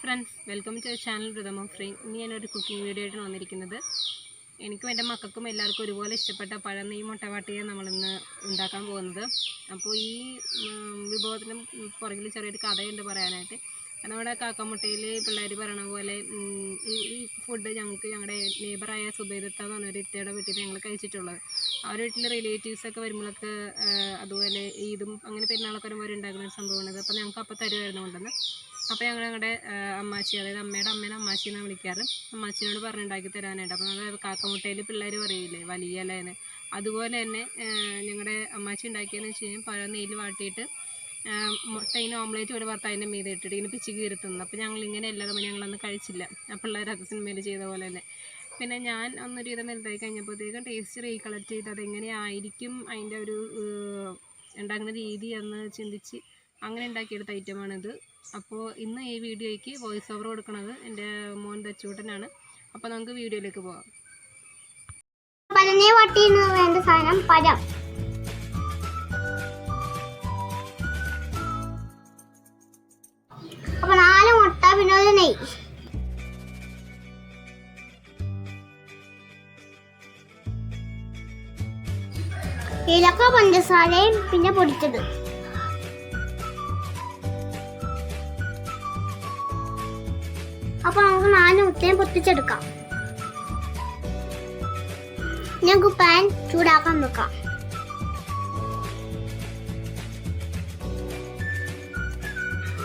Friends, welcome to channel rhythm of free. ഇനി ഞാനൊരു cooking video ആയിട്ടാണ് വന്നിരിക്കുന്നത്. എനിക്കും എൻ്റെ മക്കൾക്കും എല്ലാവർക്കും ഒരുപോലെ ഇഷ്ടപ്പെട്ട പഴം നെയ്യ് മുട്ട വാട്ടിയാണ് നമ്മളിന്ന് ഉണ്ടാക്കാൻ പോകുന്നത്. അപ്പോൾ ഈ വിഭവത്തിന് പുറകിൽ ചെറിയൊരു കഥയുണ്ട് പറയാനായിട്ട്. നമ്മുടെ കാക്കമുട്ടയിൽ പിള്ളേർ പറയണ പോലെ ഈ ഫുഡ് ഞങ്ങളുടെ നെയ്ബറായ സുബൈദത്ത എന്ന് പറഞ്ഞൊരു ഇത്തയുടെ വീട്ടിൽ ഞങ്ങൾ കഴിച്ചിട്ടുള്ളത്. ആ ഒരു വീട്ടിൽ റിലേറ്റീവ്സൊക്കെ വരുമ്പോഴൊക്കെ അതുപോലെ ഈദും അങ്ങനെ പെരുന്നാളൊക്കെ വരുമ്പോൾ ഉണ്ടാക്കുന്ന ഒരു സംഭവമാണിത്. അപ്പോൾ ഞങ്ങൾക്ക് അപ്പോൾ തരുമായിരുന്നു കൊണ്ടുവന്ന്. അപ്പോൾ ഞങ്ങളുടെ അമ്മാച്ചി, അതായത് അമ്മയുടെ അമ്മാച്ചി എന്നാണ് വിളിക്കാറ്, അമ്മാച്ചിനോട് പറഞ്ഞുണ്ടാക്കി തരാനായിട്ട്. അപ്പോൾ നമ്മൾ കാക്കമുട്ടയിൽ പിള്ളേർ പറയില്ലേ വലിയ ഇലേന്ന്, അതുപോലെ തന്നെ ഞങ്ങളുടെ അമ്മാച്ചി ഉണ്ടാക്കിയതെന്ന് വെച്ച് കഴിഞ്ഞാൽ പഴം നെയ്യിൽ വാട്ടിയിട്ട് മുട്ടയിന് ഓംലേറ്റ് ഒരു ഭർത്താവ് അതിൻ്റെ മീതെ ഇട്ടിട്ട് ഇങ്ങനെ പിച്ച് കീർത്തുന്നത്. അപ്പോൾ ഞങ്ങളിങ്ങനെ എല്ലാതും ഞങ്ങളന്ന് കഴിച്ചില്ല. ആ പിള്ളേരൊക്കെ സിനിമയിൽ ചെയ്ത പോലെ തന്നെ. പിന്നെ ഞാൻ അന്നൊരു വിധം വലുതായി കഴിഞ്ഞപ്പോഴത്തേക്കും ടേസ്റ്റ് റീകളക്ട് ചെയ്ത് അതെങ്ങനെയായിരിക്കും അതിൻ്റെ ഒരു ഉണ്ടാക്കുന്ന രീതി എന്ന് ചിന്തിച്ച് അങ്ങനെ ഉണ്ടാക്കിയെടുത്ത ഐറ്റമാണിത്. അപ്പോൾ ഇന്ന് ഈ വീഡിയോയ്ക്ക് വോയിസ് ഓവർ കൊടുക്കുന്നത് എൻ്റെ മോൻ ദച്ചൂട്ടനാണ്. അപ്പോൾ നമുക്ക് വീഡിയോയിലേക്ക് പോകാം. വേണ്ട സാധനം പഴം. അപ്പൊ 4 മുട്ട, പിന്നെ ഒരു നെയ്യ്, ഏലക്ക, പഞ്ചസാരയും പിന്നെ പൊടിച്ചത്. അപ്പൊ നമുക്ക് 4 മുട്ടയും പൊട്ടിച്ചെടുക്കാം. ഞങ്ങൾക്ക് പാൻ ചൂടാക്കാൻ വെക്കാം.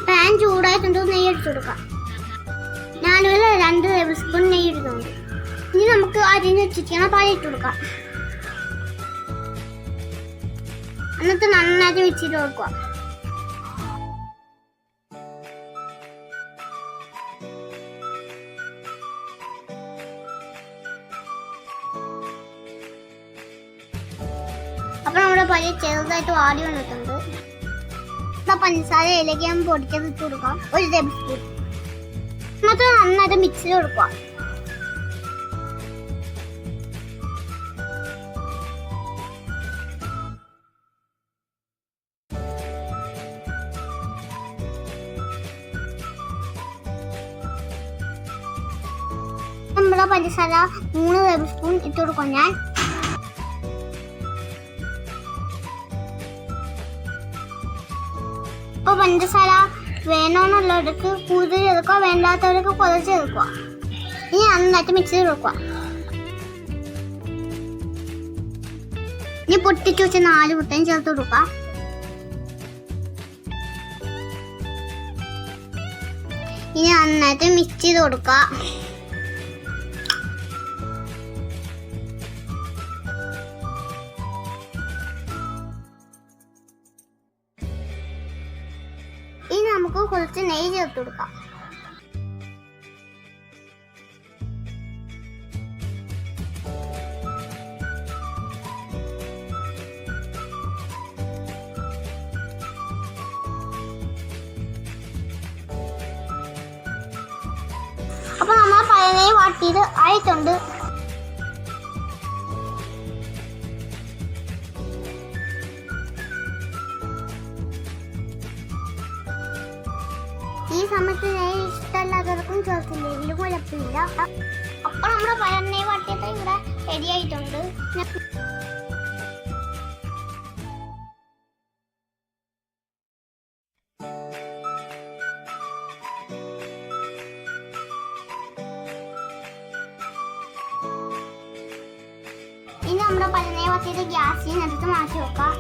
പാൻ ചൂടായിട്ടുണ്ട്, നെയ്യ് എടുത്തു കൊടുക്കാം. ഞാനിവിടെ 2 ടേബിൾ സ്പൂൺ നെയ്യ് ഇടുന്നുണ്ട്. ഇനി നമുക്ക് അരിഞ്ഞ് വെച്ചിരിക്കുന്ന പാൽ ഇട്ട് കൊടുക്കാം. എന്നിട്ട് നന്നായിട്ട് വെച്ചിട്ട് കൊടുക്കുക. അപ്പൊ നമ്മുടെ പഴയ ചെറുതായിട്ട് വാടി വന്നിട്ടുണ്ട്. പഞ്ചസാര ഏലക്ക പൊടിച്ചത് ഇട്ട് കൊടുക്കാം, 1 ടേബിൾ സ്പൂൺ. എന്നിട്ട് നന്നായിട്ട് മിക്സ് ചെയ്ത് കൊടുക്കുക. നമ്മുടെ പഞ്ചസാര 3 ടേബിൾ സ്പൂൺ ഇട്ട് കൊടുക്കാം. ഞാൻ ഇപ്പൊ പഞ്ചസാര വേണമെന്നുള്ളവർക്ക് കൂടുതൽ ചേർക്കുക, വേണ്ടാത്തവർക്ക് കുറച്ച് ചേർക്കുക. ഇനി നന്നായിട്ട് മിക്സ് ചെയ്ത് കൊടുക്കുക. ഇനി പൊട്ടിച്ച് വെച്ച് 4 മുട്ടയും ചേർത്ത് കൊടുക്കുക. ഇനി നന്നായിട്ട് മിക്സ് ചെയ്ത് കൊടുക്കുക. ഇനി നമുക്ക് കുറച്ച് നെയ്യ് ചേർത്ത് കൊടുക്കാം. അപ്പൊ നമ്മൾ പഴയ വാട്ടിയത് ആയിട്ടുണ്ട്. ഈ സമയത്ത് നെയ്യ് ഇഷ്ടമല്ലാത്തവർക്കും ചേർത്തില്ലെങ്കിലും കുഴപ്പമില്ല. അപ്പൊ നമ്മുടെ പഴം നെയ്യ് വാട്ടിയത് ഇവിടെ റെഡി ആയിട്ടുണ്ട്. ഇനി നമ്മുടെ പഴം നെയ്യ് വാട്ടിയത് ഗ്യാസിൽ നിന്നെടുത്ത് മാറ്റി വെക്കാം.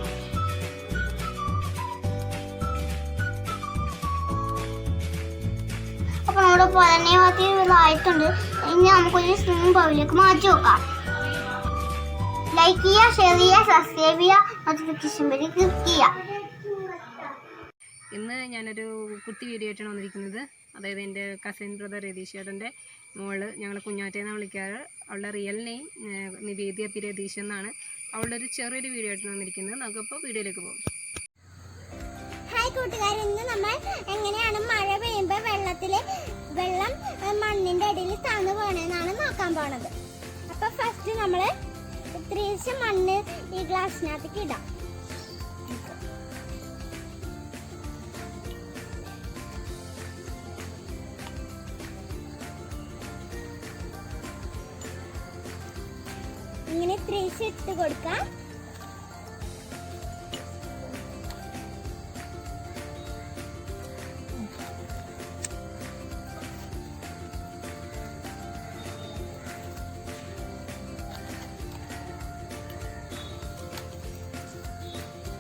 അപ്പൊ നമ്മുടെ പഴനെ ആയിട്ടുണ്ട്. ഇനി നമുക്കൊരു സ്പൂൺ ബൗളിലേക്ക് മാറ്റി വെക്കാം. ലൈക്ക് ചെയ്യുക, ഷെയർ ചെയ്യുക, സബ്സ്ക്രൈബ് ചെയ്യുക, നോട്ടിഫിക്കേഷൻ വഴി ക്ലിക്ക് ചെയ്യുക. ഇന്ന് ഞാനൊരു കുട്ടി വീഡിയോ ആയിട്ടാണ് വന്നിരിക്കുന്നത്. അതായത് എൻ്റെ കസിൻ ബ്രദർ രതീഷ് ചേട്ടൻ്റെ മോള്, ഞങ്ങൾ കുഞ്ഞാറ്റയെന്നാണ് വിളിക്കാറ്. അവളുടെ റിയൽ നെയിം നിവേദ്യ പി രതീഷ് എന്നാണ്. അവളുടെ ഒരു ചെറിയൊരു വീഡിയോ ആയിട്ടാണ് വന്നിരിക്കുന്നത്. നമുക്കിപ്പോൾ വീഡിയോയിലേക്ക് പോകും. ഹായ് കൂട്ടുകാരെ, ഇന്ന് നമ്മൾ എങ്ങനെയാണ് മഴ പെയ്യുമ്പോൾ വെള്ളം മണ്ണിന്റെ അടിയിൽ താന്നു പോകണമെന്നാണ് നോക്കാൻ പോണത്. അപ്പൊ ഫസ്റ്റ് നമ്മൾ 3 മണ്ണ് ഈ ഗ്ലാസ്സിനകത്തേക്ക് ഇടാം. ഇങ്ങനെ ഇട്ട് കൊടുക്കാം.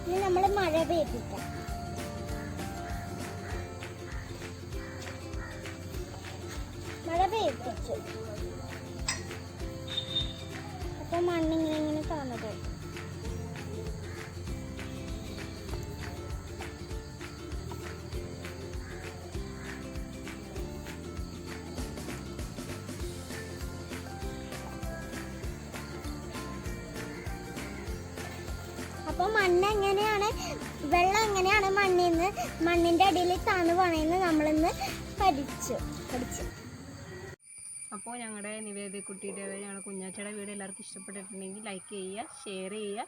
ഇനി നമ്മൾ മഴ പെയ്യിപ്പിക്കാം. മഴ പെയ്യിപ്പിച്ചു. അപ്പൊ മണ്ണിങ്ങനെ താന്നു പോകും. അപ്പൊ വെള്ളം എങ്ങനെയാണ് മണ്ണിന്റെ അടിയിൽ താന്നു പോണെന്ന് നമ്മളിന്ന് പഠിച്ചു. അപ്പോൾ ഞങ്ങളുടെ നിവേദിക്കുട്ടിയുടെ ഞങ്ങളുടെ കുഞ്ഞാച്ചയുടെ വീഡിയോ എല്ലാവർക്കും ഇഷ്ടപ്പെട്ടിട്ടുണ്ടെങ്കിൽ ലൈക്ക് ചെയ്യുക, ഷെയർ ചെയ്യുക,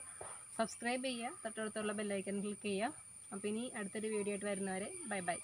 സബ്സ്ക്രൈബ് ചെയ്യുക, തൊട്ടടുത്തുള്ള ബെല്ലൈക്കൺ ക്ലിക്ക് ചെയ്യുക. അപ്പോൾ ഇനി അടുത്തൊരു വീഡിയോ ആയിട്ട് വരുന്നവരെ ബൈ ബൈ.